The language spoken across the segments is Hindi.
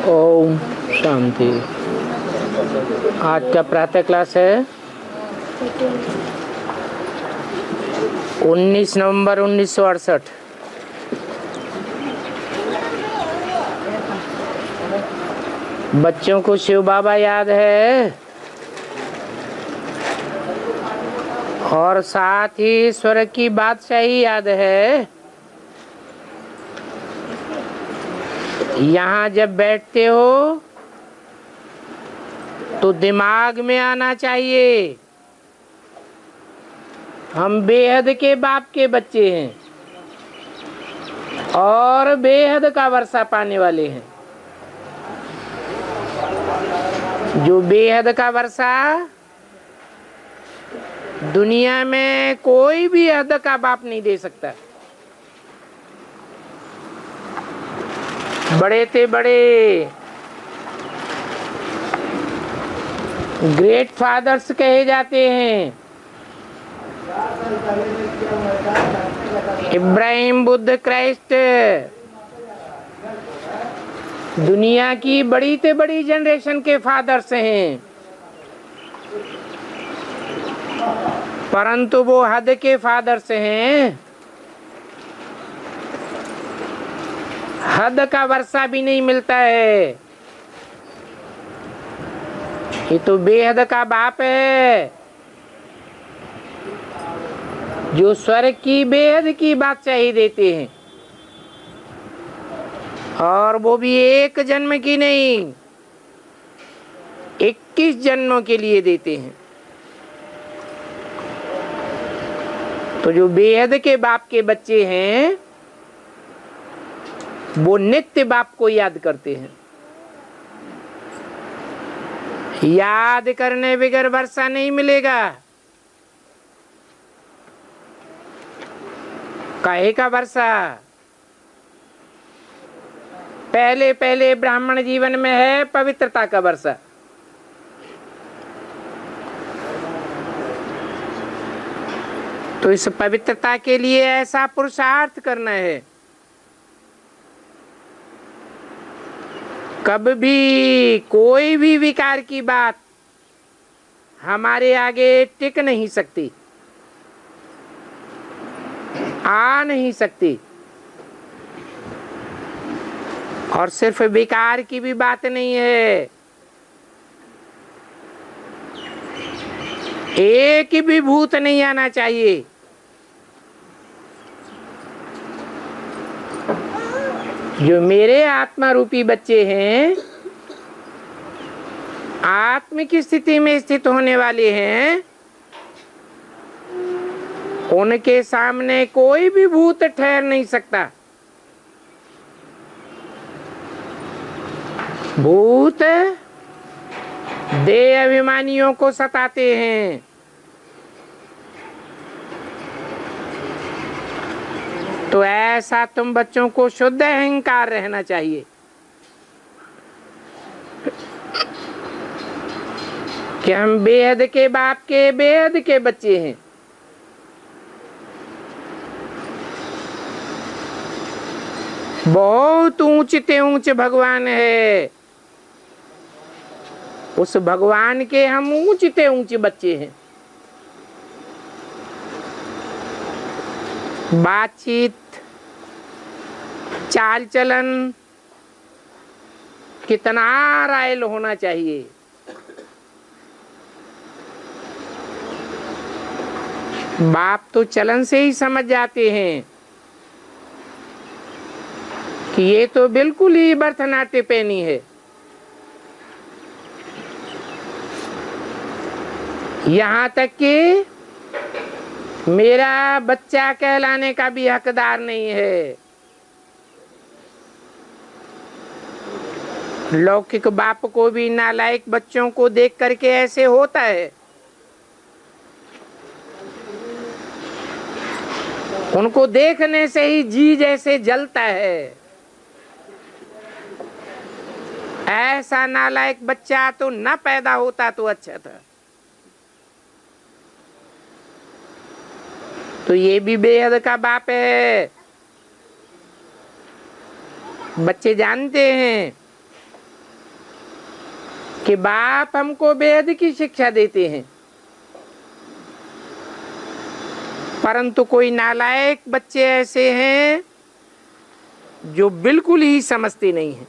ओम शांति। आज का प्रातः क्लास है 19 नवंबर 1968। बच्चों को शिव बाबा याद है और साथ ही ईश्वर की बादशाही याद है। यहाँ जब बैठते हो तो दिमाग में आना चाहिए, हम बेहद के बाप के बच्चे हैं और बेहद का वर्षा पाने वाले हैं। जो बेहद का वर्षा दुनिया में कोई भी हद का बाप नहीं दे सकता। बड़े से बड़े ग्रेट फादर्स कहे जाते हैं, इब्राहिम, बुद्ध, क्राइस्ट, दुनिया की बड़ी से बड़ी जनरेशन के फादर्स हैं, परंतु वो हद के फादर्स हैं। हद का वर्षा भी नहीं मिलता है। ये तो बेहद का बाप है जो स्वर्ग की बेहद की बादशाही देते हैं, और वो भी एक जन्म की नहीं 21 जन्मों के लिए देते हैं। तो जो बेहद के बाप के बच्चे हैं वो नित्य बाप को याद करते हैं। याद करने बगैर वर्षा नहीं मिलेगा। काहे का वर्षा? पहले पहले ब्राह्मण जीवन में है पवित्रता का वर्षा। तो इस पवित्रता के लिए ऐसा पुरुषार्थ करना है, कब भी कोई भी विकार की बात हमारे आगे टिक नहीं सकती, आ नहीं सकती। और सिर्फ विकार की भी बात नहीं है, एक भी भूत नहीं आना चाहिए। जो मेरे आत्मा रूपी बच्चे हैं, आत्म की स्थिति में स्थित होने वाले हैं, उनके सामने कोई भी भूत ठहर नहीं सकता। भूत देह अभिमानियों को सताते हैं। तो ऐसा तुम बच्चों को शुद्ध अहंकार रहना चाहिए कि हम बेहद के बाप के बेहद के बच्चे हैं। बहुत ऊंचे ऊंचे भगवान है, उस भगवान के हम ऊंचे ऊंचे बच्चे हैं। बातचीत, चाल चलन कितना रायल होना चाहिए। बाप तो चलन से ही समझ जाते हैं कि ये तो बिल्कुल ही भरतनाट्य पैनी है। यहाँ तक कि मेरा बच्चा कहलाने का भी हकदार नहीं है। लौकिक बाप को भी नालायक बच्चों को देख करके ऐसे होता है। उनको देखने से ही जी जैसे जलता है। ऐसा नालायक बच्चा तो न पैदा होता तो अच्छा था। तो ये भी बेहद का बाप है। बच्चे जानते हैं कि बाप हमको वेद की शिक्षा देते हैं, परंतु कोई नालायक बच्चे ऐसे हैं जो बिल्कुल ही समझते नहीं हैं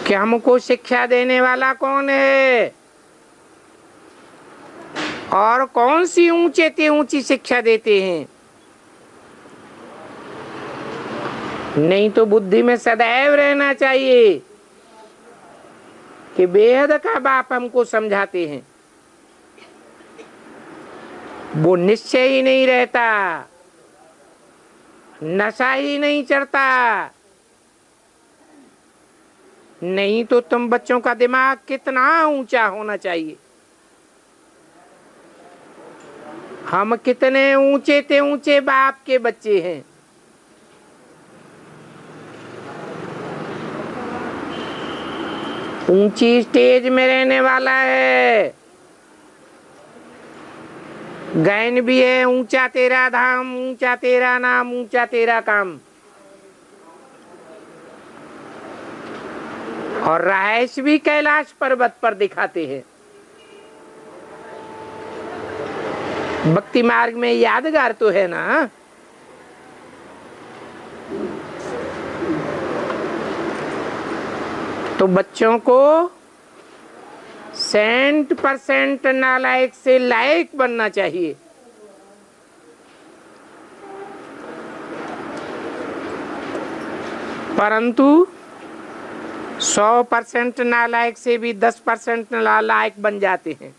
कि हमको शिक्षा देने वाला कौन है और कौन सी ऊंचे से ऊंची शिक्षा देते हैं। नहीं तो बुद्धि में सदैव रहना चाहिए कि वेद का बाप हमको समझाते हैं, वो निश्चय ही नहीं रहता, नशा ही नहीं चढ़ता। नहीं तो तुम बच्चों का दिमाग कितना ऊंचा होना चाहिए। हम कितने ऊंचे से ऊंचे बाप के बच्चे हैं। ऊंची स्टेज में रहने वाला है, गायन भी है, ऊंचा तेरा धाम, ऊंचा तेरा नाम, ऊंचा तेरा काम। और रहस्य भी कैलाश पर्वत पर दिखाते हैं। भक्ति मार्ग में यादगार तो है ना। तो बच्चों को 100% नालायक से लायक बनना चाहिए। परंतु 100% नालायक से भी 10% नालायक बन जाते हैं।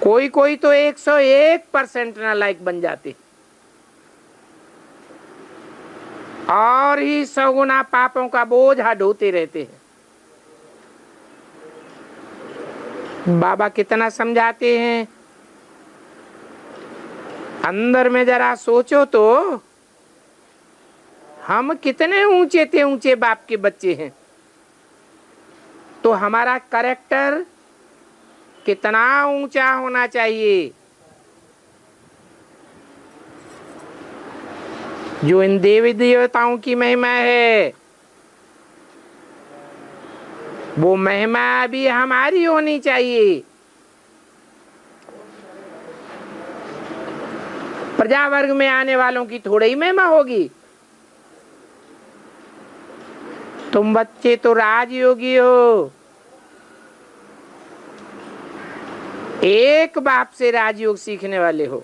कोई कोई तो 101% नालायक बन जाते हैं और ही 100 गुना पापों का बोझ ढोते रहते हैं। बाबा कितना समझाते हैं, अंदर में जरा सोचो तो हम कितने ऊंचे से ऊंचे बाप के बच्चे हैं, तो हमारा कैरेक्टर कितना ऊंचा होना चाहिए। जो इन देवी देवताओं की महिमा है, वो महिमा भी हमारी होनी चाहिए। प्रजा वर्ग में आने वालों की थोड़ी ही महिमा होगी। तुम बच्चे तो राजयोगी हो, एक बाप से राजयोग सीखने वाले हो।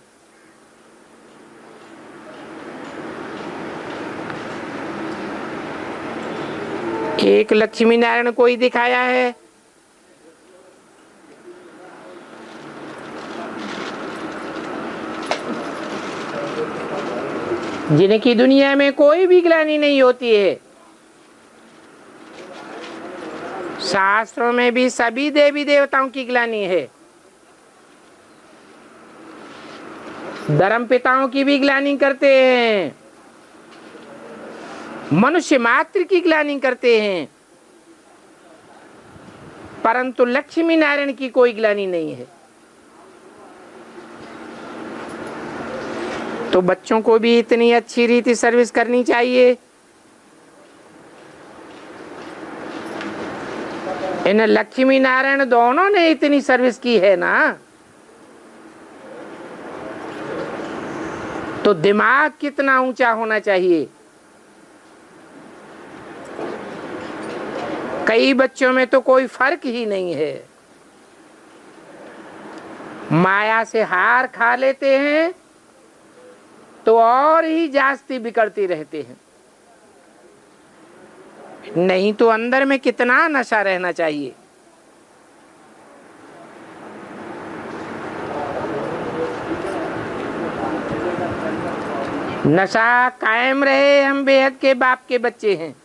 एक लक्ष्मी नारायण कोई दिखाया है, जिनकी दुनिया में कोई भी ग्लानि नहीं होती है। शास्त्रों में भी सभी देवी देवताओं की ग्लानि है, धर्म पिताओं की भी ग्लानि करते हैं, मनुष्य मात्र की ग्लानि करते हैं, परंतु लक्ष्मी नारायण की कोई ग्लानि नहीं है। तो बच्चों को भी इतनी अच्छी रीति सर्विस करनी चाहिए। इन लक्ष्मी नारायण दोनों ने इतनी सर्विस की है ना, तो दिमाग कितना ऊंचा होना चाहिए। कई बच्चों में तो कोई फर्क ही नहीं है, माया से हार खा लेते हैं तो और ही जास्ती बिगड़ते रहते हैं। नहीं तो अंदर में कितना नशा रहना चाहिए। नशा कायम रहे, हम बेहद के बाप के बच्चे हैं।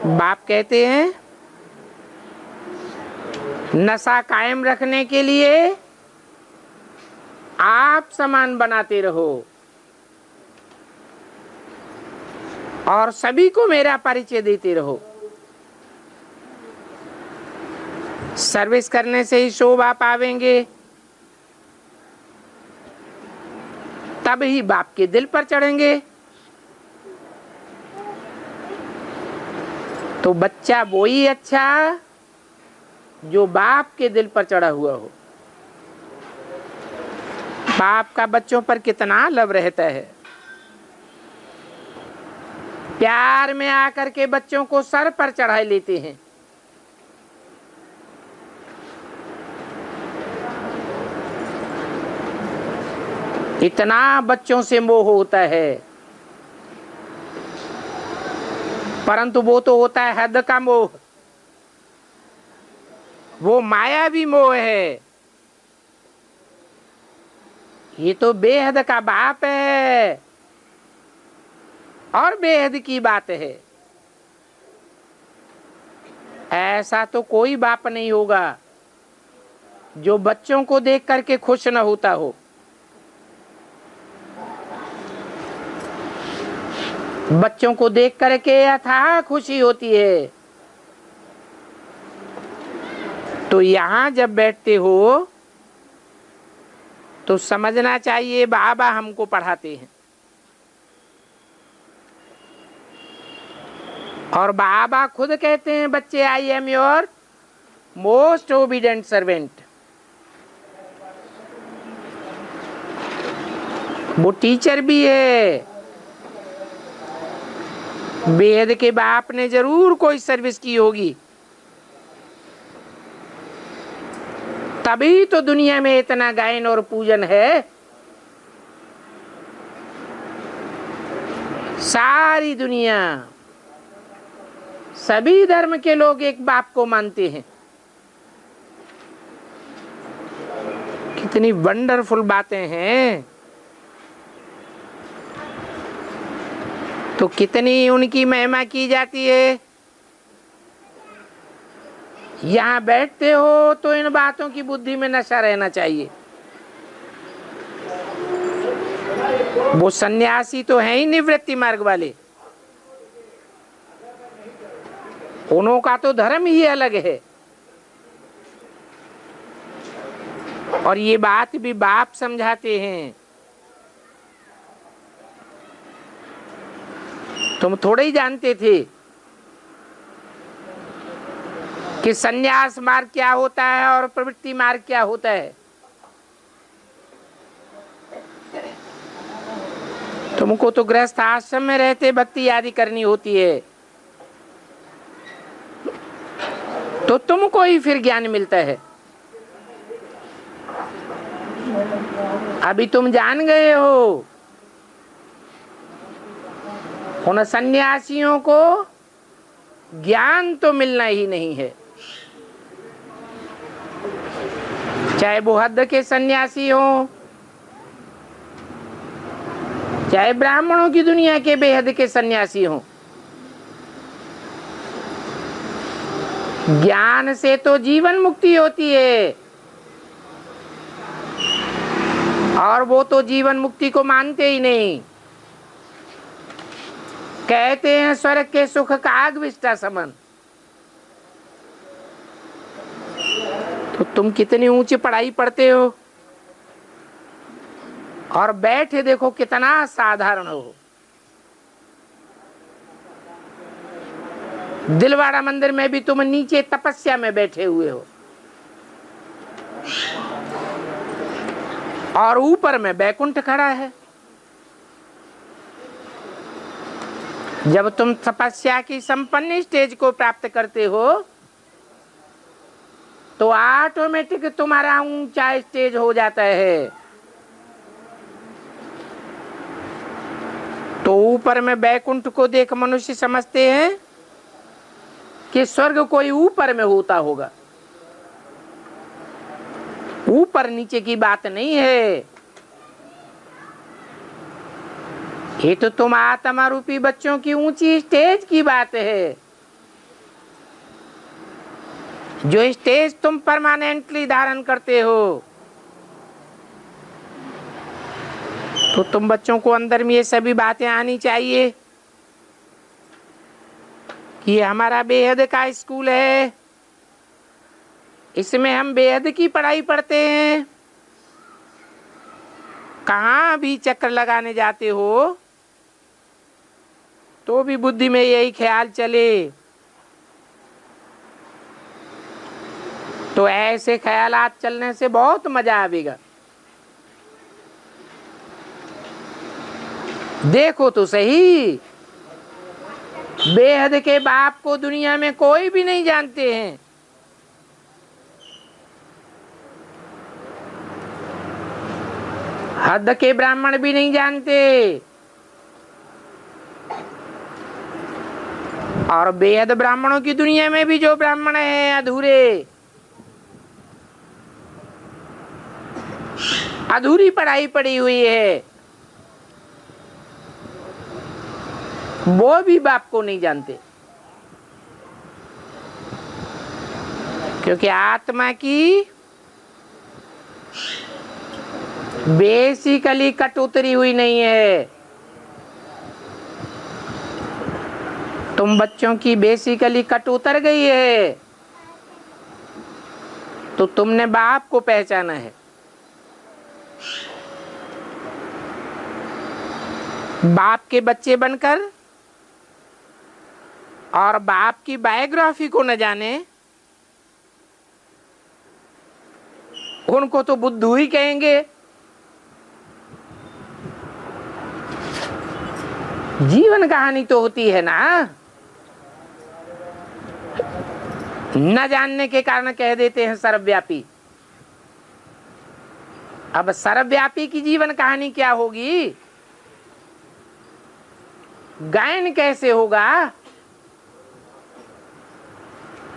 बाप कहते हैं नशा कायम रखने के लिए आप समान बनाते रहो और सभी को मेरा परिचय देते रहो। सर्विस करने से ही शोभा पावेंगे, तब ही बाप के दिल पर चढ़ेंगे। तो बच्चा वो ही अच्छा जो बाप के दिल पर चढ़ा हुआ हो। बाप का बच्चों पर कितना लव रहता है, प्यार में आकर के बच्चों को सर पर चढ़ा लेते हैं। इतना बच्चों से मोह होता है, परंतु वो तो होता है हद का मोह, वो मायावी मोह है। ये तो बेहद का बाप है और बेहद की बात है। ऐसा तो कोई बाप नहीं होगा जो बच्चों को देख करके खुश न होता हो। बच्चों को देख करके अथाह खुशी होती है। तो यहां जब बैठते हो तो समझना चाहिए बाबा हमको पढ़ाते हैं, और बाबा खुद कहते हैं बच्चे I am your most obedient servant. वो टीचर भी है। बेहद के बाप ने जरूर कोई सर्विस की होगी, तभी तो दुनिया में इतना गायन और पूजन है। सारी दुनिया, सभी धर्म के लोग एक बाप को मानते हैं। कितनी वंडरफुल बातें हैं। तो कितनी उनकी महिमा की जाती है। यहाँ बैठते हो तो इन बातों की बुद्धि में नशा रहना चाहिए। वो सन्यासी तो हैं ही निवृत्ति मार्ग वाले, उन्हों का तो धर्म ही अलग है। और ये बात भी बाप समझाते हैं। तुम थोड़े ही जानते थे कि संन्यास मार्ग क्या होता है और प्रवृत्ति मार्ग क्या होता है। तुमको तो गृहस्थ आश्रम में रहते भक्ति आदि करनी होती है, तो तुमको ही फिर ज्ञान मिलता है। अभी तुम जान गए हो, उन सन्यासियों को ज्ञान तो मिलना ही नहीं है। चाहे वो हद के सन्यासी हो, चाहे ब्राह्मणों की दुनिया के बेहद के सन्यासी हो, ज्ञान से तो जीवन मुक्ति होती है। और वो तो जीवन मुक्ति को मानते ही नहीं। कहते हैं स्वर्ग के सुख का आग विष्टा समन। तो तुम कितनी ऊंची पढ़ाई पढ़ते हो और बैठे देखो कितना साधारण हो। दिलवाड़ा मंदिर में भी तुम नीचे तपस्या में बैठे हुए हो और ऊपर में बैकुंठ खड़ा है। जब तुम तपस्या की संपन्न स्टेज को प्राप्त करते हो तो ऑटोमेटिक तुम्हारा ऊंचा स्टेज हो जाता है। तो ऊपर में बैकुंठ को देख मनुष्य समझते हैं कि स्वर्ग कोई ऊपर में होता होगा। ऊपर नीचे की बात नहीं है। ये तो तुम आत्मा रूपी बच्चों की ऊंची स्टेज की बात है। जो स्टेज तुम परमानेंटली धारण करते हो, तो तुम बच्चों को अंदर में ये सभी बातें आनी चाहिए कि ये हमारा बेहद का स्कूल है, इसमें हम बेहद की पढ़ाई पढ़ते हैं। कहाँ भी चक्कर लगाने जाते हो तो भी बुद्धि में यही ख्याल चले तो ऐसे ख्यालात चलने से बहुत मजा आवेगा। देखो तो सही, बेहद के बाप को दुनिया में कोई भी नहीं जानते हैं। हद के ब्राह्मण भी नहीं जानते, और बेहद ब्राह्मणों की दुनिया में भी जो ब्राह्मण हैं अधूरे, अधूरी पढ़ाई पड़ी हुई है, वो भी बाप को नहीं जानते। क्योंकि आत्मा की बेसिकली कट उतरी हुई नहीं है। तुम बच्चों की बेसिकली कट उतर गई है, तो तुमने बाप को पहचाना है। बाप के बच्चे बनकर और बाप की बायोग्राफी को न जाने, उनको तो बुद्धू ही कहेंगे। जीवन कहानी तो होती है ना, न जानने के कारण कह देते हैं सर्वव्यापी। अब सर्वव्यापी की जीवन कहानी क्या होगी? गायन कैसे होगा?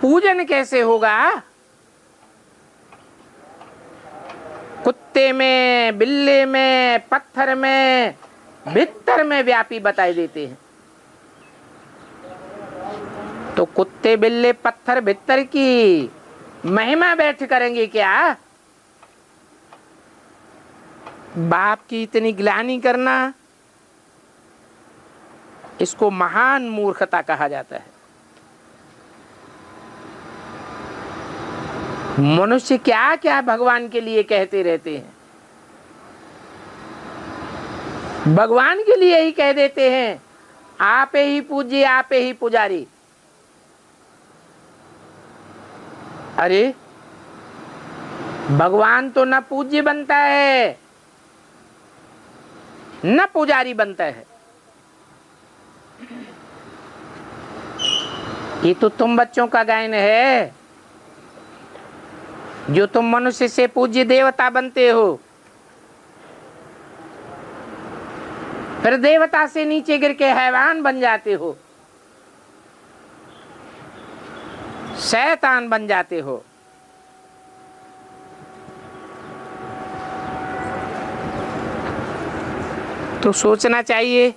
पूजन कैसे होगा? कुत्ते में, बिल्ले में, पत्थर में, भित्तर में व्यापी बताए देते हैं। तो कुत्ते, बिल्ले, पत्थर, भित्तर की महिमा बैठ करेंगे क्या? बाप की इतनी ग्लानि करना, इसको महान मूर्खता कहा जाता है। मनुष्य क्या क्या भगवान के लिए कहते रहते हैं, भगवान के लिए ही कह देते हैं, आप ही पूज्य, आप ही पुजारी। अरे भगवान तो न पूज्य बनता है न पुजारी बनता है। ये तो तुम बच्चों का गायन है, जो तुम मनुष्य से पूज्य देवता बनते हो, फिर देवता से नीचे गिर के हैवान बन जाते हो, शैतान बन जाते हो। तो सोचना चाहिए,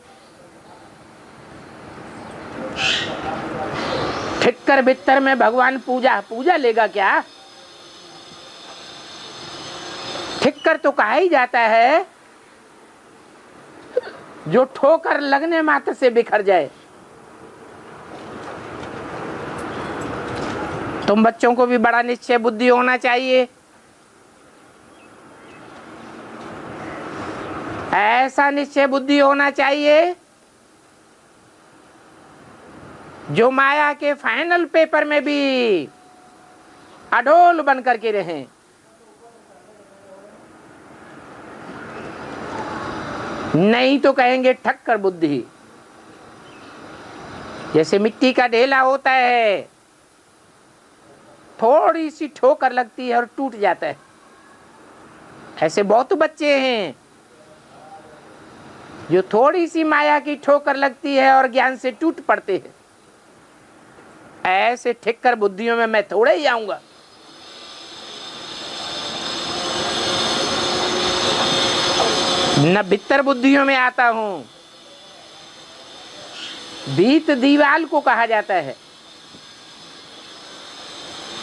ठिक्कर बित्तर में भगवान पूजा लेगा क्या? ठिक्कर तो कहा ही जाता है जो ठोकर लगने मात्र से बिखर जाए। तुम बच्चों को भी बड़ा निश्चय बुद्धि होना चाहिए। ऐसा निश्चय बुद्धि होना चाहिए जो माया के फाइनल पेपर में भी अडोल बन करके रहें। नहीं तो कहेंगे ठक्कर बुद्धि। जैसे मिट्टी का ढेला होता है, थोड़ी सी ठोकर लगती है और टूट जाता है। ऐसे बहुत बच्चे हैं जो थोड़ी सी माया की ठोकर लगती है और ज्ञान से टूट पड़ते हैं। ऐसे ठिक्कर बुद्धियों में मैं थोड़े ही आऊंगा। न भित्तर बुद्धियों में आता हूं। भीत दीवाल को कहा जाता है,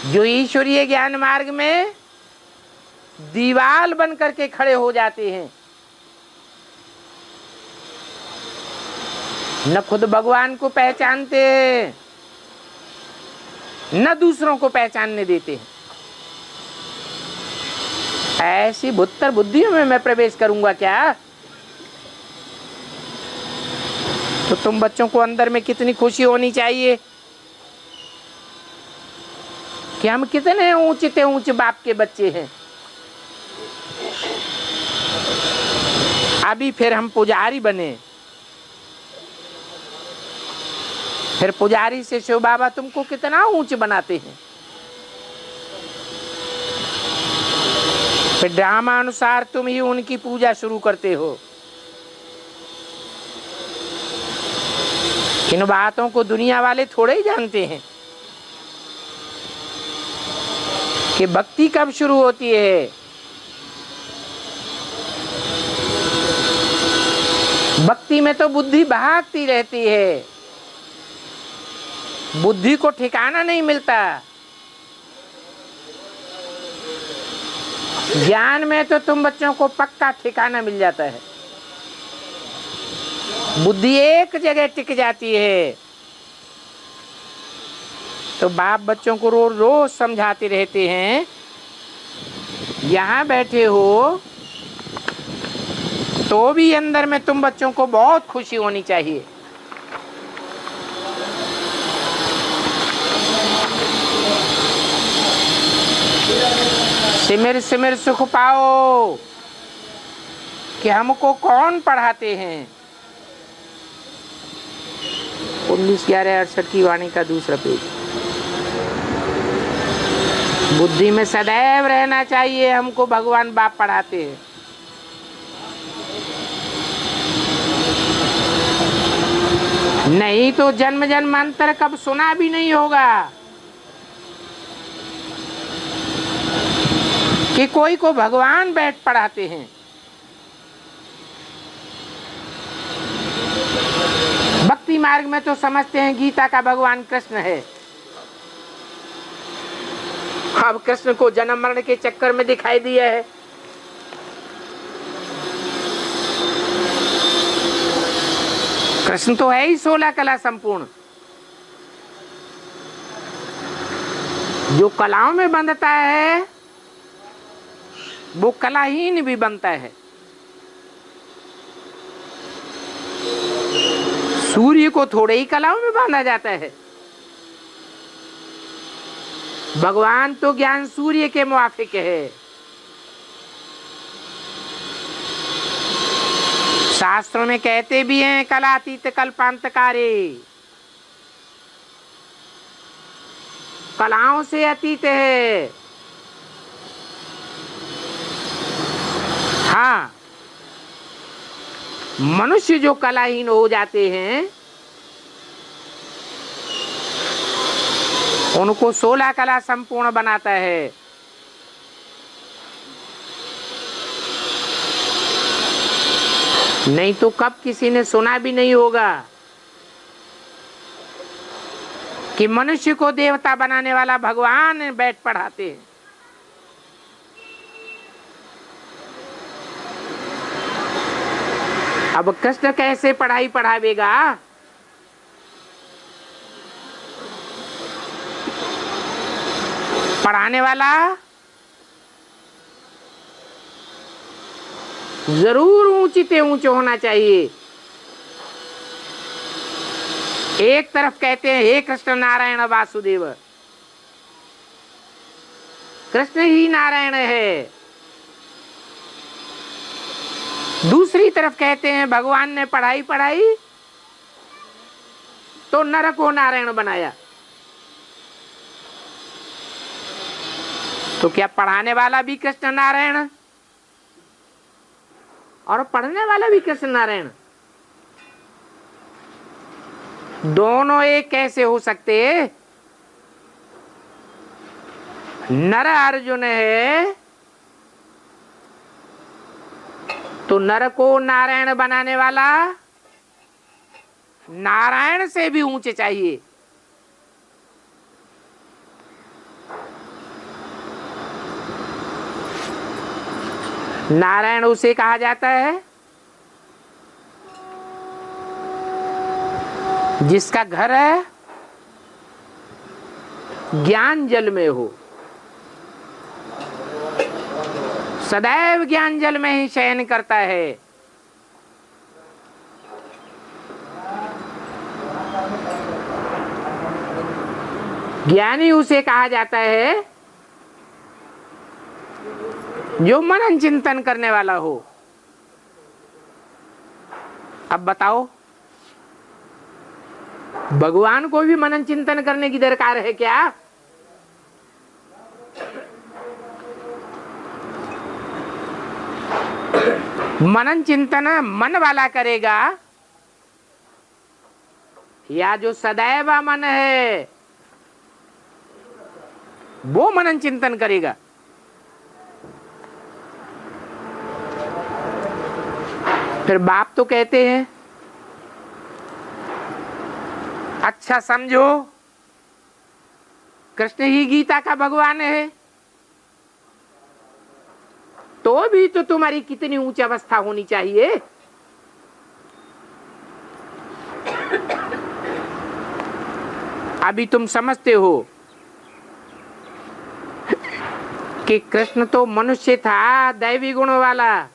जो ईश्वरीय ज्ञान मार्ग में दीवाल बन करके खड़े हो जाते हैं। न खुद भगवान को पहचानते हैं, न दूसरों को पहचानने देते हैं। ऐसी भुत्तर बुद्धियों में मैं प्रवेश करूंगा क्या? तो तुम बच्चों को अंदर में कितनी खुशी होनी चाहिए कि हम कितने ऊंचे से ऊंचे बाप के बच्चे हैं। अभी फिर हम पुजारी बने, फिर पुजारी से शिव बाबा तुमको कितना ऊंचे बनाते हैं। फिर ड्रामा अनुसार तुम ही उनकी पूजा शुरू करते हो। इन बातों को दुनिया वाले थोड़े ही जानते हैं कि भक्ति कब शुरू होती है। भक्ति में तो बुद्धि भागती रहती है, बुद्धि को ठिकाना नहीं मिलता। ज्ञान में तो तुम बच्चों को पक्का ठिकाना मिल जाता है, बुद्धि एक जगह टिक जाती है। तो बाप बच्चों को रोज रोज समझाते रहते हैं, यहाँ बैठे हो तो भी अंदर में तुम बच्चों को बहुत खुशी होनी चाहिए। सिमर सिमर सुख पाओ कि हमको कौन पढ़ाते हैं। 19/11/68 की वाणी का दूसरा पेज। बुद्धि में सदैव रहना चाहिए, हमको भगवान बाप पढ़ाते हैं। नहीं तो जन्म जन्मांतर कब सुना भी नहीं होगा कि कोई को भगवान बैठ पढ़ाते हैं। भक्ति मार्ग में तो समझते हैं गीता का भगवान कृष्ण है। अब कृष्ण को जन्म मरण के चक्कर में दिखाई दिया है। कृष्ण तो है ही 16 कला संपूर्ण। जो कलाओं में बंधता है वो कलाहीन भी बनता है। सूर्य को थोड़े ही कलाओं में बांधा जाता है। भगवान तो ज्ञान सूर्य के मुआफिक है। शास्त्रों में कहते भी हैं कलातीत कल्पांतकारी, कलाओं से अतीत है। हाँ, मनुष्य जो कलाहीन हो जाते हैं उनको 16 कला संपूर्ण बनाता है। नहीं तो कब किसी ने सुना भी नहीं होगा कि मनुष्य को देवता बनाने वाला भगवान बैठ पढ़ाते हैं। अब कृष्ण कैसे पढ़ाई पढ़ावेगा? पढ़ाने वाला जरूर ऊंची से ऊंचे होना चाहिए। एक तरफ कहते हैं हे कृष्ण नारायण वासुदेव, कृष्ण ही नारायण है। दूसरी तरफ कहते हैं भगवान ने पढ़ाई पढ़ाई तो नर को नारायण बनाया। तो क्या पढ़ाने वाला भी कृष्ण नारायण और पढ़ने वाला भी कृष्ण नारायण, दोनों एक कैसे हो सकते? नर अर्जुन है तो नर को नारायण बनाने वाला नारायण से भी ऊंचे चाहिए। नारायण उसे कहा जाता है जिसका घर है ज्ञान जल में हो, सदैव ज्ञान जल में ही शयन करता है। ज्ञानी उसे कहा जाता है जो मनन चिंतन करने वाला हो। अब बताओ, भगवान को भी मनन चिंतन करने की दरकार है क्या? मनन चिंतन मन वाला करेगा या जो सदैव मन है वो मनन चिंतन करेगा? फिर बाप तो कहते हैं अच्छा समझो, कृष्ण ही गीता का भगवान है, तो भी तो तुम्हारी कितनी ऊंच अवस्था होनी चाहिए। अभी तुम समझते हो कि कृष्ण तो मनुष्य था, दैवी गुणों वाला।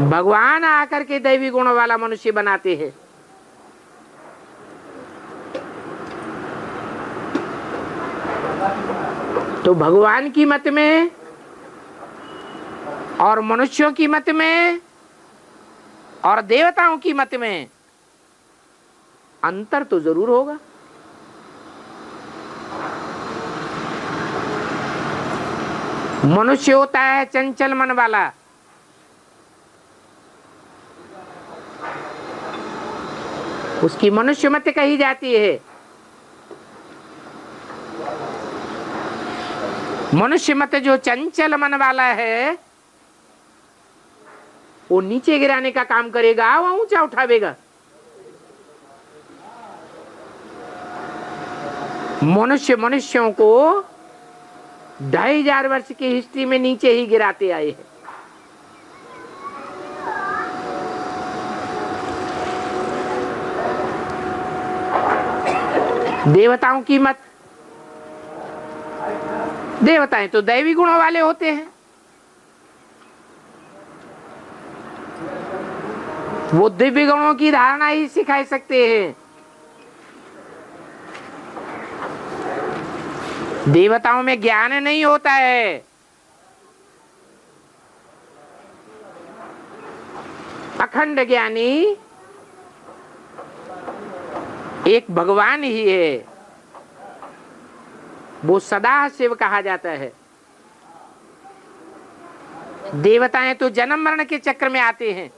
भगवान आकर के दैवी गुणों वाला मनुष्य बनाते हैं। तो भगवान की मत में और मनुष्यों की मत में और देवताओं की मत में अंतर तो जरूर होगा। मनुष्य होता है चंचल मन वाला, उसकी मनुष्य मत कही जाती है। मनुष्य मत जो चंचल मन वाला है वो नीचे गिराने का काम करेगा, वो ऊंचा उठावेगा। मनुष्य मनुष्यों को 2500 वर्ष की हिस्ट्री में नीचे ही गिराते आए हैं। देवताओं की मत, देवताएं तो दैवी गुणों वाले होते हैं, वो दिव्य गुणों की धारणा ही सिखा सकते हैं। देवताओं में ज्ञान नहीं होता है, अखंड ज्ञानी एक भगवान ही है, वो सदा शिव कहा जाता है। देवताएं तो जन्म मरण के चक्र में आते हैं,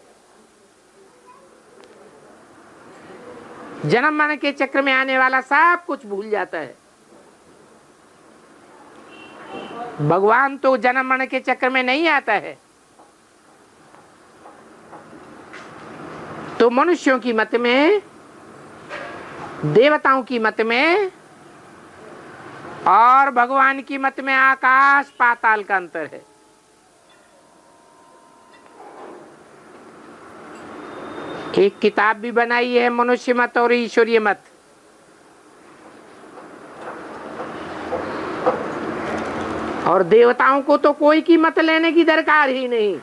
जन्म मरण के चक्र में आने वाला सब कुछ भूल जाता है। भगवान तो जन्म मरण के चक्र में नहीं आता है। तो मनुष्यों की मत में, देवताओं की मत में और भगवान की मत में आकाश पाताल का अंतर है। एक किताब भी बनाई है, मनुष्य मत और ईश्वरीय मत। और देवताओं को तो कोई की मत लेने की दरकार ही नहीं।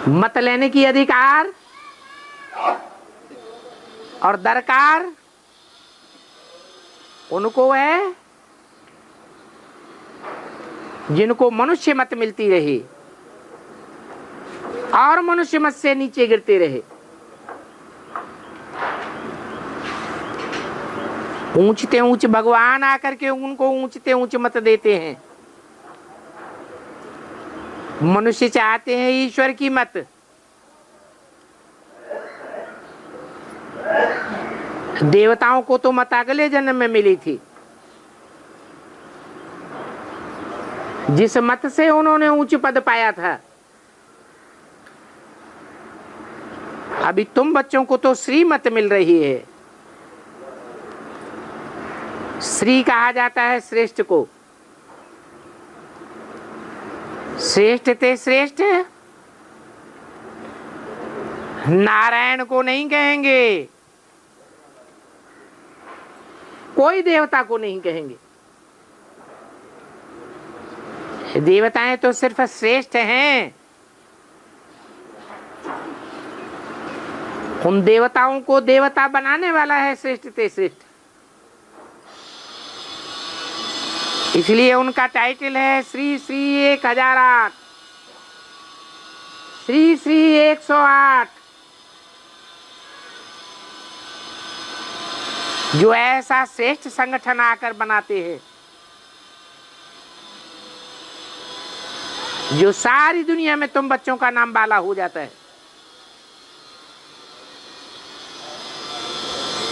मत लेने की अधिकार और दरकार उनको है जिनको मनुष्य मत मिलती रही और मनुष्य मत से नीचे गिरते रहे। ऊंचते ऊंच भगवान आकर के उनको ऊंचते ऊंच मत देते हैं। मनुष्य चाहते हैं ईश्वर की मत। देवताओं को तो मत अगले जन्म में मिली थी, जिस मत से उन्होंने ऊंच पद पाया था। अभी तुम बच्चों को तो श्री मत मिल रही है। श्री कहा जाता है श्रेष्ठ को। श्रेष्ठ ते श्रेष्ठ नारायण को नहीं कहेंगे, कोई देवता को नहीं कहेंगे। देवताएं तो सिर्फ श्रेष्ठ हैं उन देवताओं को देवता बनाने वाला है श्रेष्ठ ते श्रेष्ठ, इसलिए उनका टाइटल है श्री श्री 1008, श्री श्री 108। जो ऐसा श्रेष्ठ संगठन आकर बनाते हैं, जो सारी दुनिया में तुम बच्चों का नाम बाला हो जाता है।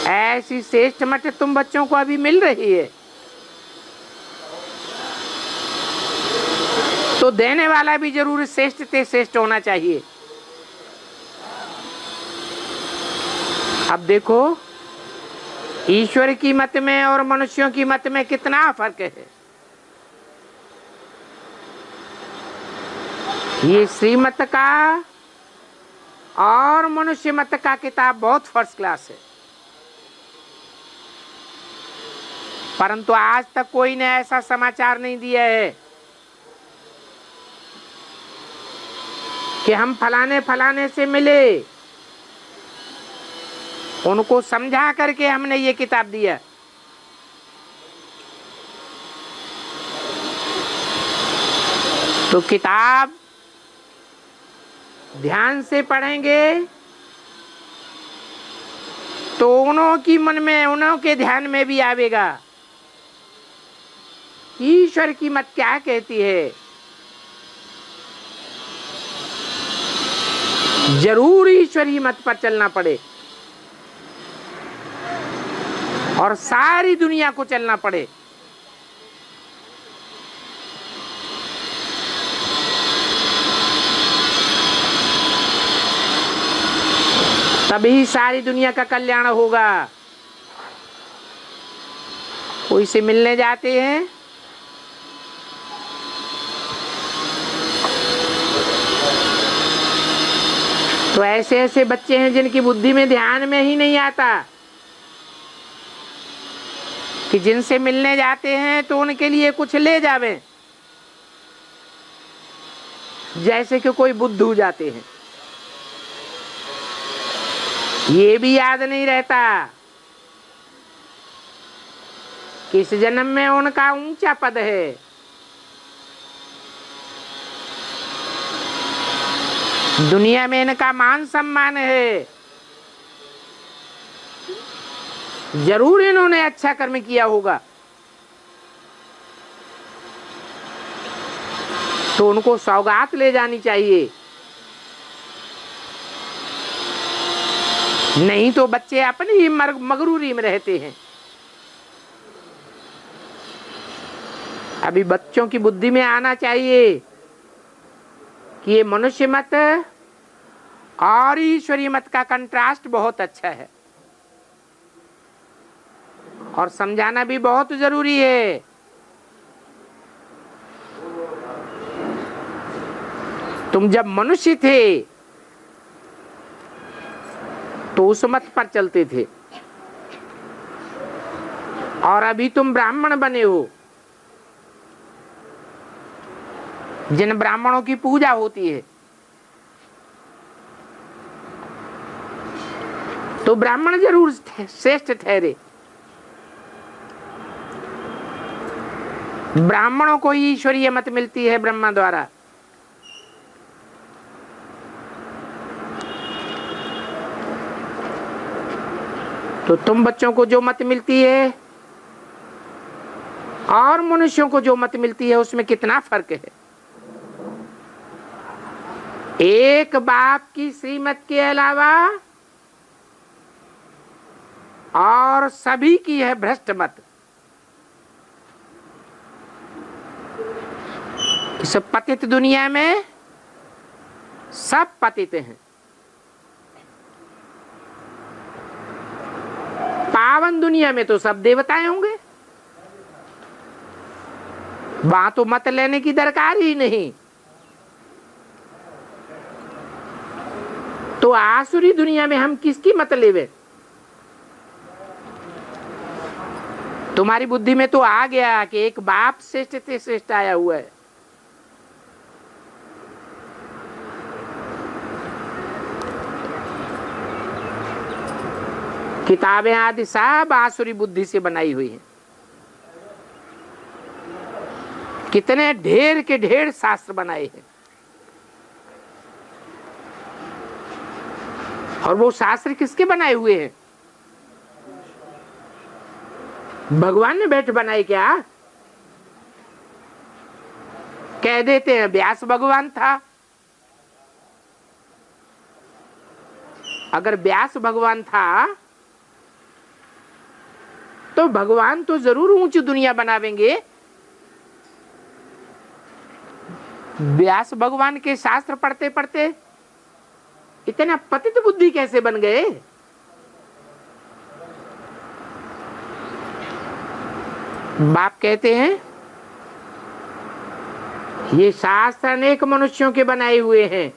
ऐसी श्रेष्ठ मठ तुम बच्चों को अभी मिल रही है, तो देने वाला भी जरूर श्रेष्ठ ते श्रेष्ठ होना चाहिए। अब देखो ईश्वर की मत में और मनुष्यों की मत में कितना फर्क है। ये श्रीमत का और मनुष्य मत का किताब बहुत फर्स्ट क्लास है, परंतु आज तक कोई ने ऐसा समाचार नहीं दिया है कि हम फलाने फलाने से मिले, उनको समझा करके हमने ये किताब दिया। तो किताब ध्यान से पढ़ेंगे तो उन्हों की मन में, उन्हों के ध्यान में भी आवेगा ईश्वर की मत क्या कहती है। जरूर ईश्वरी मत पर चलना पड़े और सारी दुनिया को चलना पड़े। तभी सारी दुनिया का कल्याण होगा। कोई से मिलने जाते हैं तो ऐसे ऐसे बच्चे हैं जिनकी बुद्धि में ध्यान में ही नहीं आता कि जिनसे मिलने जाते हैं तो उनके लिए कुछ ले जावे, जैसे कि कोई बुद्धू जाते हैं। ये भी याद नहीं रहता कि इस जन्म में उनका ऊंचा पद है। दुनिया में इनका मान सम्मान है, जरूर इन्होंने अच्छा कर्म किया होगा, तो उनको सौगात ले जानी चाहिए। नहीं तो बच्चे अपनी ही मगरूरी में रहते हैं। अभी बच्चों की बुद्धि में आना चाहिए कि ये मनुष्य मत और ईश्वरीय मत का कंट्रास्ट बहुत अच्छा है और समझाना भी बहुत जरूरी है। तुम जब मनुष्य थे तो उस मत पर चलते थे और अभी तुम ब्राह्मण बने हो। जिन ब्राह्मणों की पूजा होती है तो ब्राह्मण जरूर श्रेष्ठ ठहरे। ब्राह्मणों को ईश्वरीय मत मिलती है ब्रह्मा द्वारा। तो तुम बच्चों को जो मत मिलती है और मनुष्यों को जो मत मिलती है उसमें कितना फर्क है। एक बाप की श्रीमत के अलावा और सभी की है भ्रष्ट मत। इस पतित दुनिया में सब पतित हैं। पावन दुनिया में तो सब देवताएं होंगे, वहां तो मत लेने की दरकार ही नहीं। तो आसुरी दुनिया में हम किसकी मत लेवे? तुम्हारी बुद्धि में तो आ गया कि एक बाप श्रेष्ठ से श्रेष्ठ आया हुआ है। किताबें आदि सब आसुरी बुद्धि से बनाई हुई हैं। कितने ढेर के ढेर शास्त्र बनाए हैं, और वो शास्त्र किसके बनाए हुए हैं? भगवान ने बैठ बनाए क्या? कह देते हैं व्यास भगवान था। अगर व्यास भगवान था तो भगवान तो जरूर ऊंची दुनिया बनावेंगे। व्यास भगवान के शास्त्र पढ़ते पढ़ते इतना पतित बुद्धि कैसे बन गए? बाप कहते हैं ये शास्त्र अनेक मनुष्यों के बनाए हुए हैं।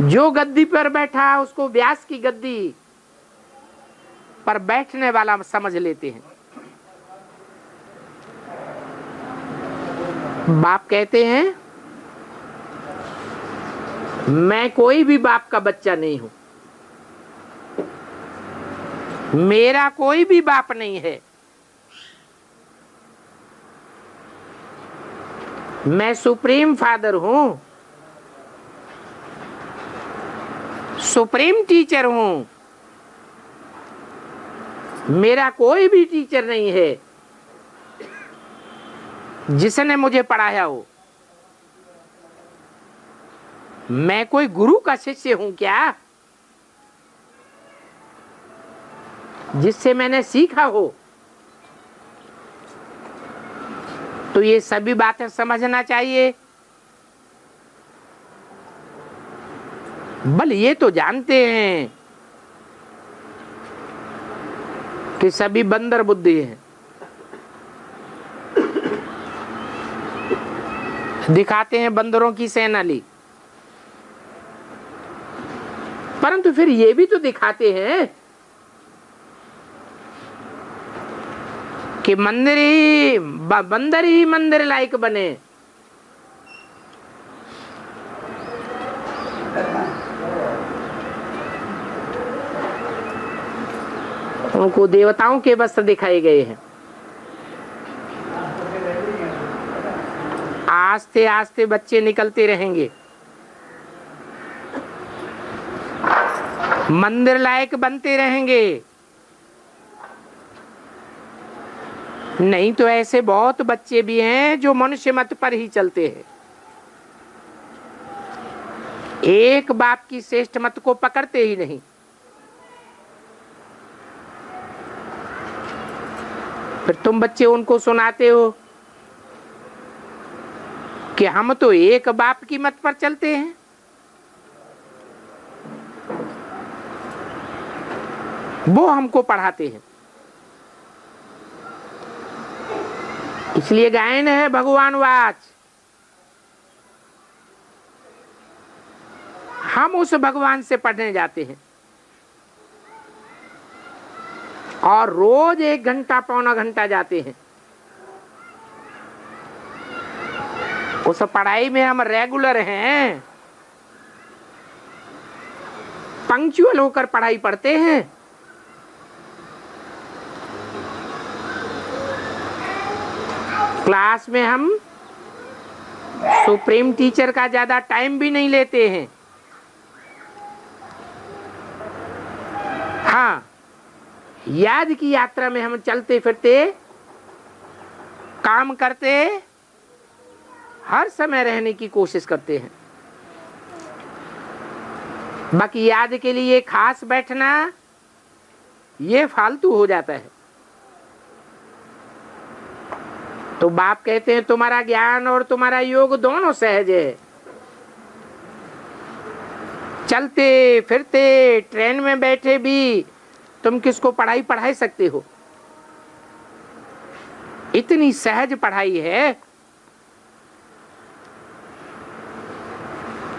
जो गद्दी पर बैठा उसको व्यास की गद्दी पर बैठने वाला समझ लेते हैं। बाप कहते हैं मैं कोई भी बाप का बच्चा नहीं हूं, मेरा कोई भी बाप नहीं है। मैं सुप्रीम फादर हूं, सुप्रीम टीचर हूं। मेरा कोई भी टीचर नहीं है जिसने मुझे पढ़ाया हो। मैं कोई गुरु का शिष्य हूं क्या, जिससे मैंने सीखा हो? तो ये सभी बातें समझना चाहिए। बल ये तो जानते हैं कि सभी बंदर बुद्धि है। दिखाते हैं बंदरों की सेना ली, परंतु फिर ये भी तो दिखाते हैं कि बंदर ही मंदिर लायक बने। उनको देवताओं के वस्त्र दिखाए गए हैं। आस्ते आस्ते बच्चे निकलते रहेंगे, मंदिर लायक बनते रहेंगे। नहीं तो ऐसे बहुत बच्चे भी हैं जो मनुष्य मत पर ही चलते हैं, एक बाप की श्रेष्ठ मत को पकड़ते ही नहीं। फिर तुम बच्चे उनको सुनाते हो कि हम तो एक बाप की मत पर चलते हैं। वो हमको पढ़ाते हैं। इसलिए गायन है भगवान वाच। हम उस भगवान से पढ़ने जाते हैं और रोज 1 घंटा पौना घंटा जाते हैं। उस पढ़ाई में हम रेगुलर हैं, पंक्चुअल होकर पढ़ाई पढ़ते हैं। क्लास में हम सुप्रीम टीचर का ज्यादा टाइम भी नहीं लेते हैं। हाँ, याद की यात्रा में हम चलते फिरते काम करते हर समय रहने की कोशिश करते हैं। बाकी याद के लिए खास बैठना ये फालतू हो जाता है। तो बाप कहते हैं तुम्हारा ज्ञान और तुम्हारा योग दोनों सहज है। चलते फिरते ट्रेन में बैठे भी तुम किसको पढ़ाई पढ़ा सकते हो। इतनी सहज पढ़ाई है।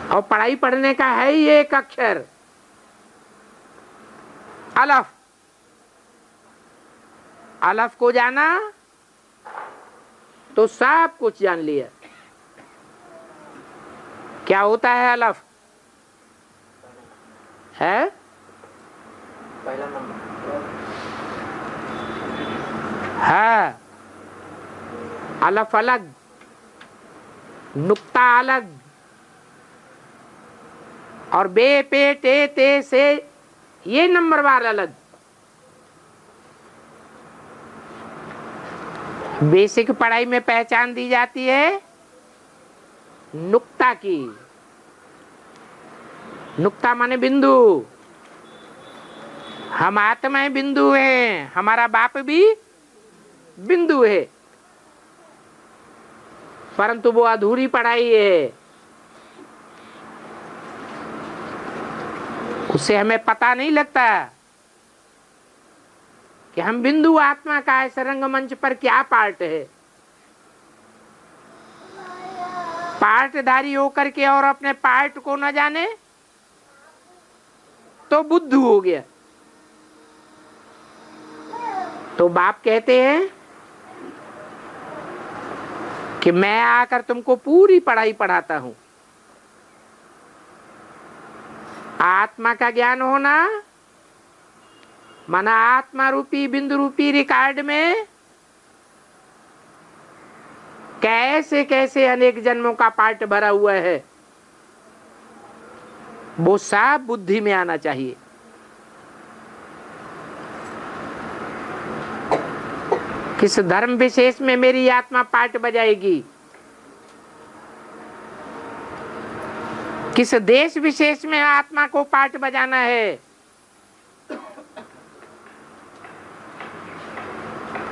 और पढ़ाई पढ़ने का है ही एक अक्षर अलफ। अलफ को जाना तो सब कुछ जान लिया। क्या होता है अलफ? है अलफ अलग, नुक्ता अलग, और बे पे टे ते से ये नंबरवार अलग। बेसिक पढ़ाई में पहचान दी जाती है नुक्ता की। नुक्ता माने बिंदु। हम आत्माएं बिंदु हैं, हमारा बाप भी बिंदु है, परंतु वो अधूरी पढ़ाई है। उससे हमें पता नहीं लगता कि हम बिंदु आत्मा का इस रंगमंच पर क्या पार्ट है। पार्टधारी होकर के और अपने पार्ट को न जाने तो बुद्धू हो गया। तो बाप कहते हैं कि मैं आकर तुमको पूरी पढ़ाई पढ़ाता हूं। आत्मा का ज्ञान होना माना आत्मा रूपी बिंदु रूपी रिकॉर्ड में कैसे कैसे अनेक जन्मों का पार्ट भरा हुआ है, वो सब बुद्धि में आना चाहिए। किस धर्म विशेष में मेरी आत्मा पार्ट बजाएगी, किस देश विशेष में आत्मा को पार्ट बजाना है,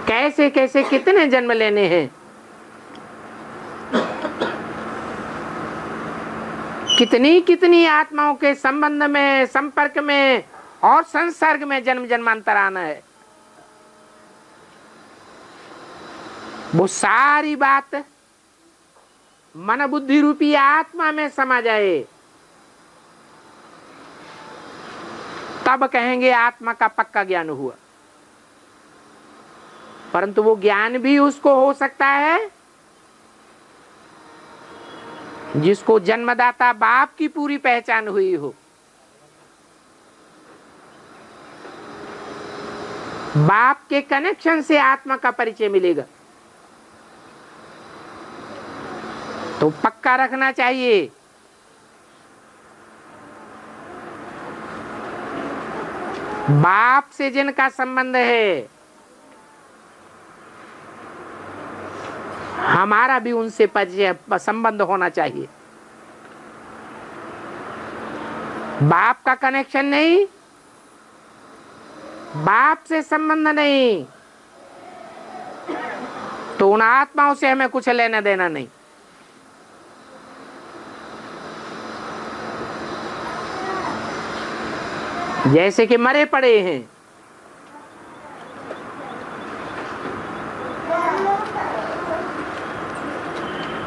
कैसे कैसे कितने जन्म लेने हैं, कितनी कितनी आत्माओं के संबंध में, संपर्क में और संसर्ग में जन्म जन्मांतर आना है, वो सारी बात मन बुद्धि रूपी आत्मा में समा जाए, तब कहेंगे आत्मा का पक्का ज्ञान हुआ। परंतु वो ज्ञान भी उसको हो सकता है जिसको जन्मदाता बाप की पूरी पहचान हुई हो। बाप के कनेक्शन से आत्मा का परिचय मिलेगा। तो पक्का रखना चाहिए बाप से जिनका संबंध है, हमारा भी उनसे परिचय संबंध होना चाहिए। बाप का कनेक्शन नहीं, बाप से संबंध नहीं, तो उन आत्माओं से हमें कुछ लेना देना नहीं। जैसे कि मरे पड़े हैं,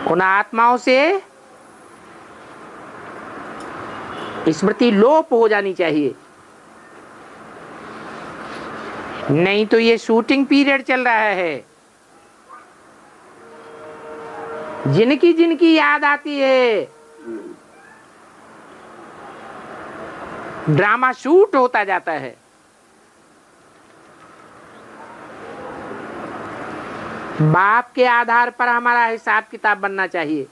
उन आत्माओं से स्मृति लोप हो जानी चाहिए, नहीं तो ये शूटिंग पीरियड चल रहा है। जिनकी जिनकी याद आती है, ड्रामा शूट होता जाता है। बाप के आधार पर हमारा हिसाब किताब बनना चाहिए।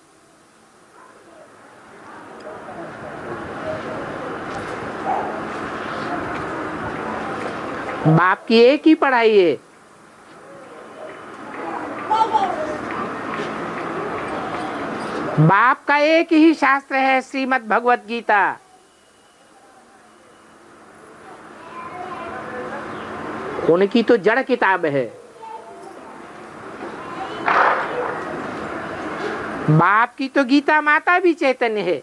बाप की एक ही पढ़ाई है, बाप का एक ही शास्त्र है, श्रीमद् भगवत गीता। उनकी तो जड़ किताब है। बाप की तो गीता माता भी चैतन्य है।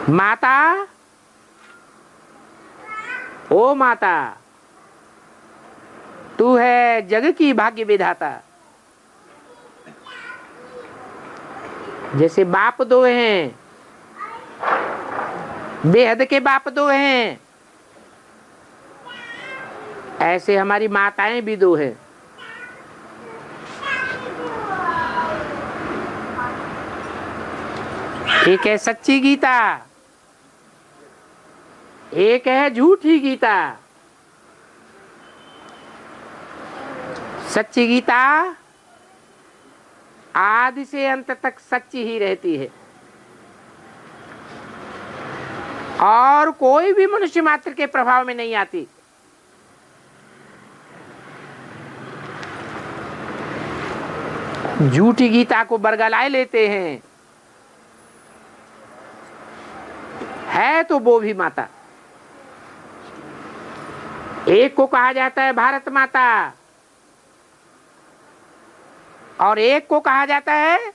माता, ओ माता, तू है जग की भाग्य विधाता। जैसे बाप दो हैं, बेहद के बाप दो हैं, ऐसे हमारी माताएं भी दो हैं। एक है सच्ची गीता, एक है झूठी गीता। सच्ची गीता आदि से अंत तक सच्ची ही रहती है और कोई भी मनुष्य मात्र के प्रभाव में नहीं आती। झूठी गीता को बरगलाए लेते हैं, है तो वो भी माता। एक को कहा जाता है भारत माता और एक को कहा जाता है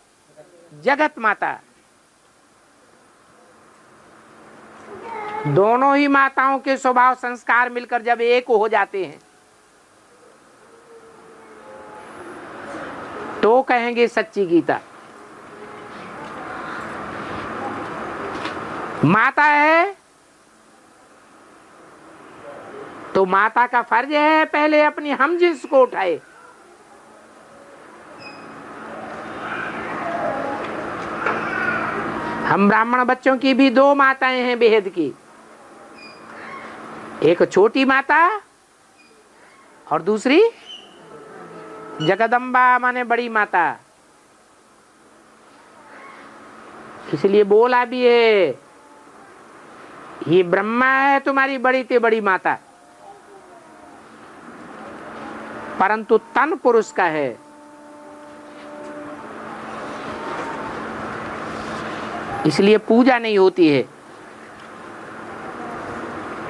जगत माता। दोनों ही माताओं के स्वभाव संस्कार मिलकर जब एक हो जाते हैं तो कहेंगे सच्ची गीता। माता है तो माता का फर्ज है पहले अपनी हमजिन्स को उठाए। हम ब्राह्मण बच्चों की भी दो माताएं हैं बेहद की, एक छोटी माता और दूसरी जगदम्बा माने बड़ी माता। इसलिए बोला भी है ये ब्रह्मा है तुम्हारी बड़ी ते बड़ी माता, परंतु तन पुरुष का है। इसलिए पूजा नहीं होती है।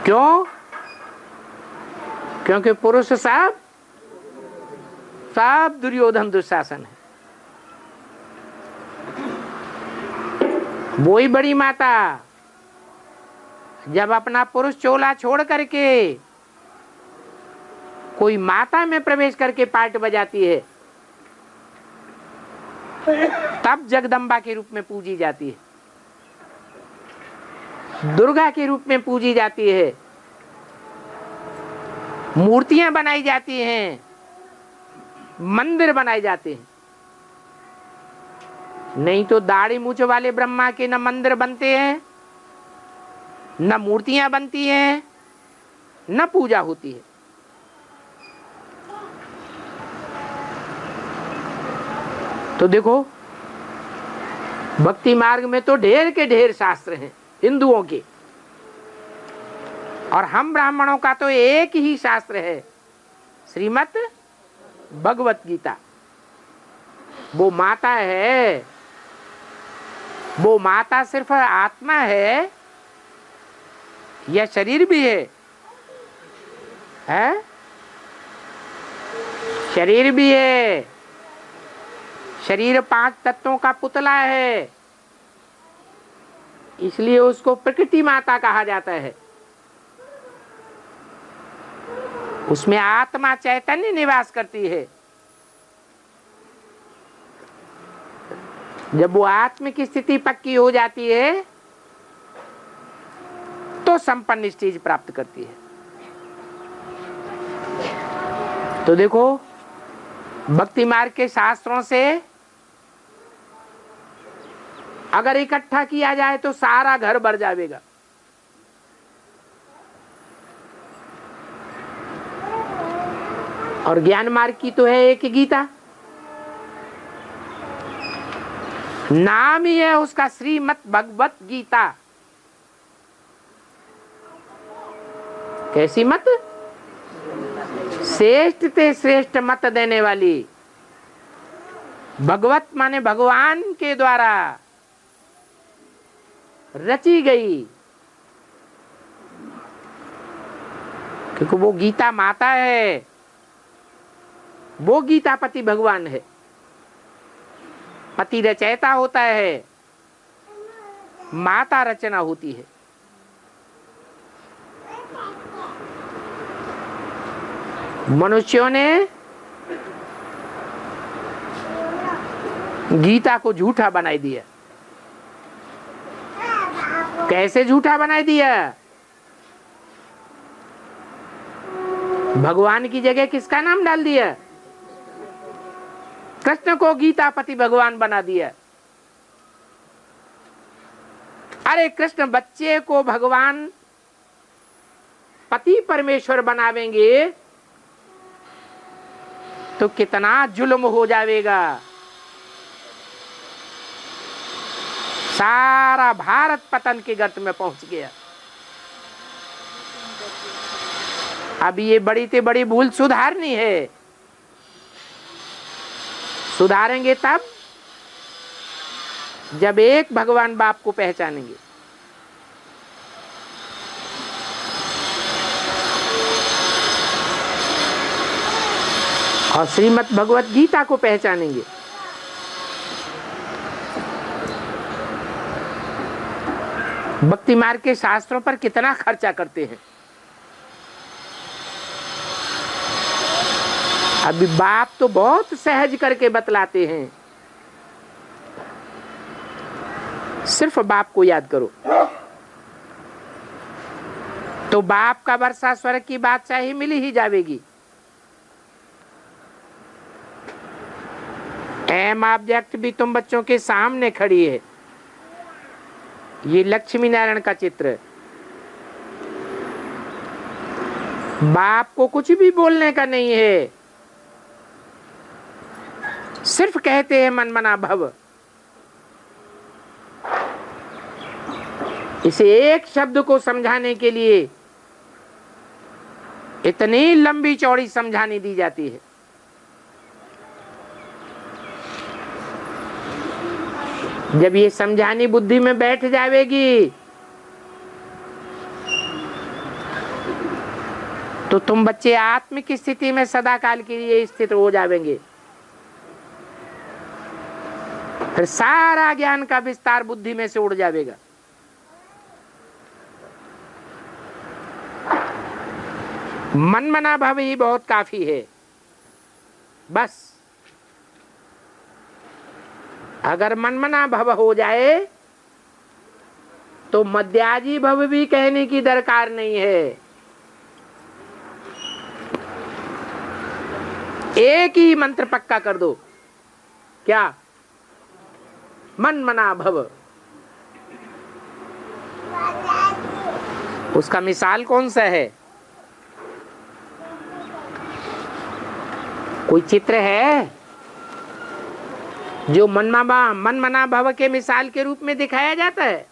क्यों? क्योंकि पुरुष सब दुर्योधन दुशासन है। वो ही बड़ी माता जब अपना पुरुष चोला छोड़ करके कोई माता में प्रवेश करके पार्ट बजाती है तब जगदम्बा के रूप में पूजी जाती है, दुर्गा के रूप में पूजी जाती है, मूर्तियां बनाई जाती हैं, मंदिर बनाए जाते हैं। नहीं तो दाढ़ी मूछ वाले ब्रह्मा के न मंदिर बनते हैं, न मूर्तियां बनती हैं, न पूजा होती है। तो देखो भक्ति मार्ग में तो ढेर के ढेर शास्त्र हैं हिंदुओं के, और हम ब्राह्मणों का तो एक ही शास्त्र है श्रीमद् भगवत गीता। वो माता है, वो माता सिर्फ आत्मा है या शरीर भी है? है? शरीर भी है। शरीर 5 तत्वों का पुतला है, इसलिए उसको प्रकृति माता कहा जाता है। उसमें आत्मा चैतन्य निवास करती है। जब वो आत्म की स्थिति पक्की हो जाती है तो संपन्न स्टेज प्राप्त करती है। तो देखो भक्ति मार्ग के शास्त्रों से अगर इकट्ठा किया जाए तो सारा घर भर जाएगा। और ज्ञान मार्ग की तो है एक गीता, नाम ही है उसका श्रीमद् भगवत गीता। कैसी मत? श्रेष्ठ ते श्रेष्ठ मत देने वाली। भगवत माने भगवान के द्वारा रची गई, क्योंकि वो गीता माता है, वो गीता पति भगवान है। पति रचयिता होता है, माता रचना होती है। मनुष्यों ने गीता को झूठा बनाई दिया। कैसे झूठा बनाई दिया? भगवान की जगह किसका नाम डाल दिया? कृष्ण को गीतापति भगवान बना दिया। अरे कृष्ण बच्चे को भगवान पति परमेश्वर बनावेंगे तो कितना जुल्म हो जाएगा। सारा भारत पतन के गर्त में पहुंच गया। अब ये बड़ी से बड़ी भूल सुधारनी है। सुधारेंगे तब जब एक भगवान बाप को पहचानेंगे। और श्रीमद् भगवत गीता को पहचानेंगे। भक्ति मार्ग के शास्त्रों पर कितना खर्चा करते हैं। अभी बाप तो बहुत सहज करके बतलाते हैं, सिर्फ बाप को याद करो तो बाप का वर्षा स्वर्ग की बादशाही मिल ही जाएगी। एम ऑब्जेक्ट भी तुम बच्चों के सामने खड़ी है। ये लक्ष्मी नारायण का चित्र। बाप को कुछ भी बोलने का नहीं है, सिर्फ कहते हैं मन मना भव। इसे एक शब्द को समझाने के लिए इतनी लंबी चौड़ी समझानी दी जाती है। जब ये समझानी बुद्धि में बैठ जाएगी तो तुम बच्चे आत्मिक स्थिति में सदाकाल के लिए स्थित हो जाएंगे। फिर सारा ज्ञान का विस्तार बुद्धि में से उड़ जाएगा। मन मना भव ही बहुत काफी है। बस अगर मन मना भव हो जाए तो मध्याजी भव भी कहने की दरकार नहीं है। एक ही मंत्र पक्का कर दो, क्या? मन मना भव। उसका मिसाल कौन सा है? कोई चित्र है जो मन मना भव के मिसाल के रूप में दिखाया जाता है?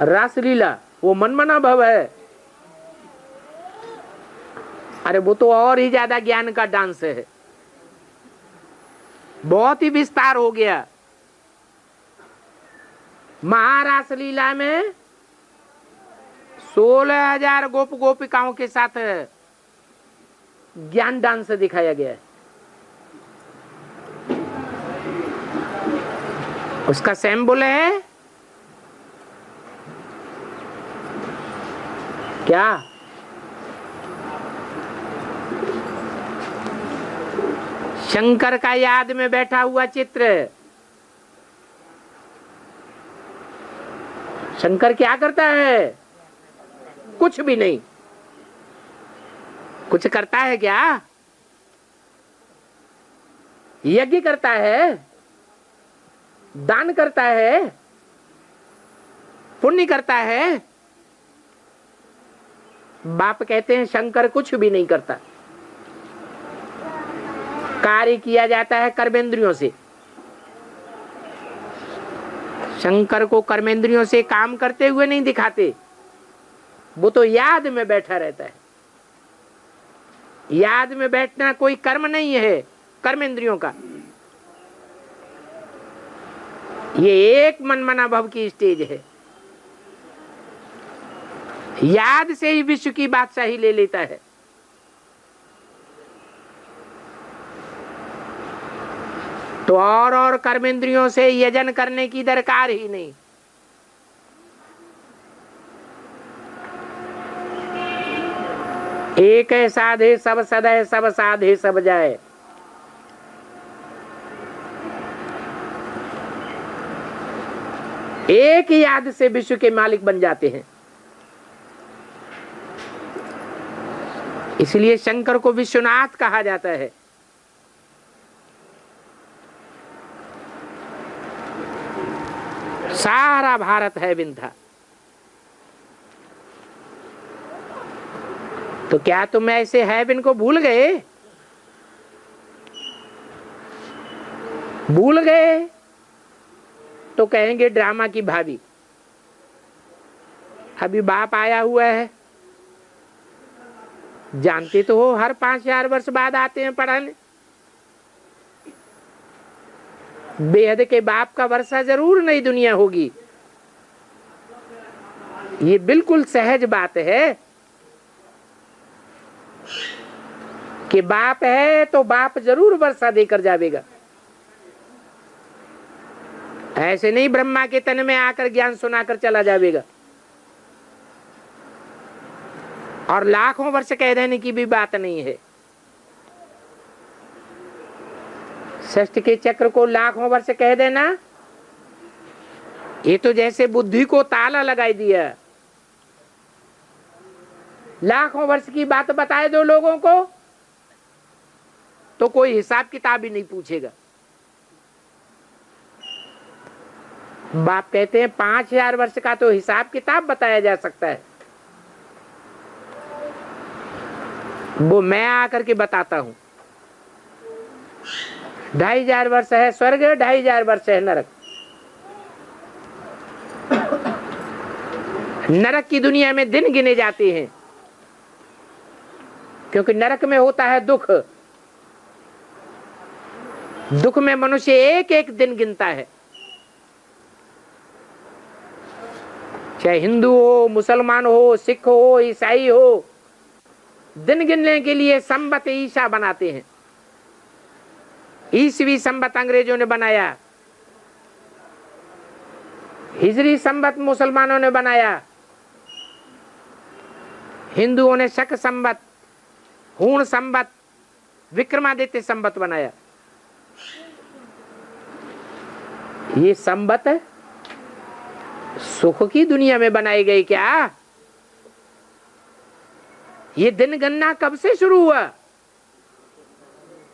रासलीला वो मन मना भव है। अरे वो तो और ही ज्यादा ज्ञान का डांस है, बहुत ही विस्तार हो गया। महारास लीला में 16,000 गोप गोपिकाओं के साथ ज्ञान डांस दिखाया गया है। उसका सिंबल है क्या? शंकर का याद में बैठा हुआ चित्र। शंकर क्या करता है? कुछ भी नहीं। कुछ करता है क्या? यज्ञ करता है, दान करता है, पुण्य करता है। बाप कहते हैं शंकर कुछ भी नहीं करता। कार्य किया जाता है कर्मेंद्रियों से। शंकर को कर्मेंद्रियों से काम करते हुए नहीं दिखाते, वो तो याद में बैठा रहता है। याद में बैठना कोई कर्म नहीं है कर्मेंद्रियों का। ये एक मन मना भव की स्टेज है। याद से ही विश्व की बादशाही ले लेता है। तो और कर्मेंद्रियों से यजन करने की दरकार ही नहीं। एक साधे सब सदै, सब साधे सब जाए। एक ही याद से विश्व के मालिक बन जाते हैं। इसलिए शंकर को विश्वनाथ कहा जाता है। सारा भारत है विंध्या। तो क्या तुम ऐसे हेवन को भूल गए? भूल गए तो कहेंगे ड्रामा की भाभी। अभी बाप आया हुआ है, जानते तो हो हर 5000 वर्ष बाद आते हैं पढ़ाने। बेहद के बाप का वर्षा जरूर नई दुनिया होगी, ये बिल्कुल सहज बात है कि बाप है तो बाप जरूर वर्षा देकर जावेगा। ऐसे नहीं ब्रह्मा के तन में आकर ज्ञान सुनाकर चला जावेगा। और लाखों वर्ष कह देने की भी बात नहीं है। षष्ठ के चक्र को लाखों वर्ष कह देना, ये तो जैसे बुद्धि को ताला लगाई दिया। लाखों वर्ष की बात बताए दो लोगों को तो कोई हिसाब किताब ही नहीं पूछेगा। बाप कहते हैं 5000 वर्ष का तो हिसाब किताब बताया जा सकता है, वो मैं आकर के बताता हूं। 2500 वर्ष है स्वर्ग, 2500 वर्ष है नरक। नरक की दुनिया में दिन गिने जाते हैं, क्योंकि नरक में होता है दुख। दुख में मनुष्य एक एक दिन गिनता है, चाहे हिंदू हो, मुसलमान हो, सिख हो, ईसाई हो। दिन गिनने के लिए संबत ईसा बनाते हैं। ईसवी संबत अंग्रेजों ने बनाया, हिजरी संबत मुसलमानों ने बनाया, हिंदुओं ने शक संबत, हूण संबत, विक्रमादित्य संबत बनाया। ये संबत सुख की दुनिया में बनाई गई क्या? ये दिन गणना कब से शुरू हुआ?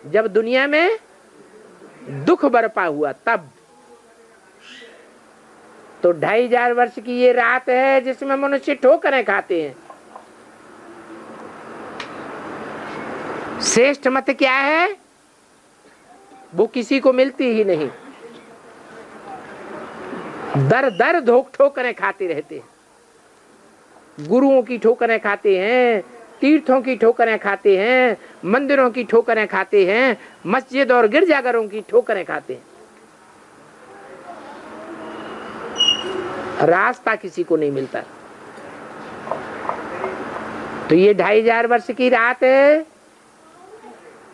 जब दुनिया में दुख बरपा हुआ तब। तो 2500 वर्ष की ये रात है जिसमें मनुष्य ठोकरें खाते हैं। श्रेष्ठ मत क्या है? वो किसी को मिलती ही नहीं। दर दर ठोकरें खाते रहते हैं। गुरुओं की ठोकरें खाते हैं, तीर्थों की ठोकरें खाते हैं, मंदिरों की ठोकरें खाते हैं, मस्जिद और गिरजाघरों की ठोकरें खाते हैं। रास्ता किसी को नहीं मिलता। तो ये 2500 वर्ष की रात है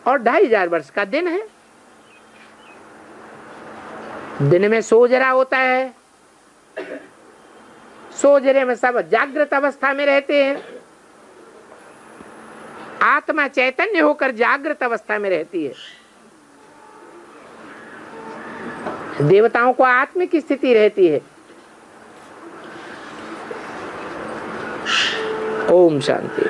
और 2500 वर्ष का दिन है। दिन में सोजरा होता है, सोजरे में सब जागृत अवस्था में रहते हैं। आत्मा चैतन्य होकर जागृत अवस्था में रहती है। देवताओं को आत्मिक स्थिति रहती है। ओम शांति।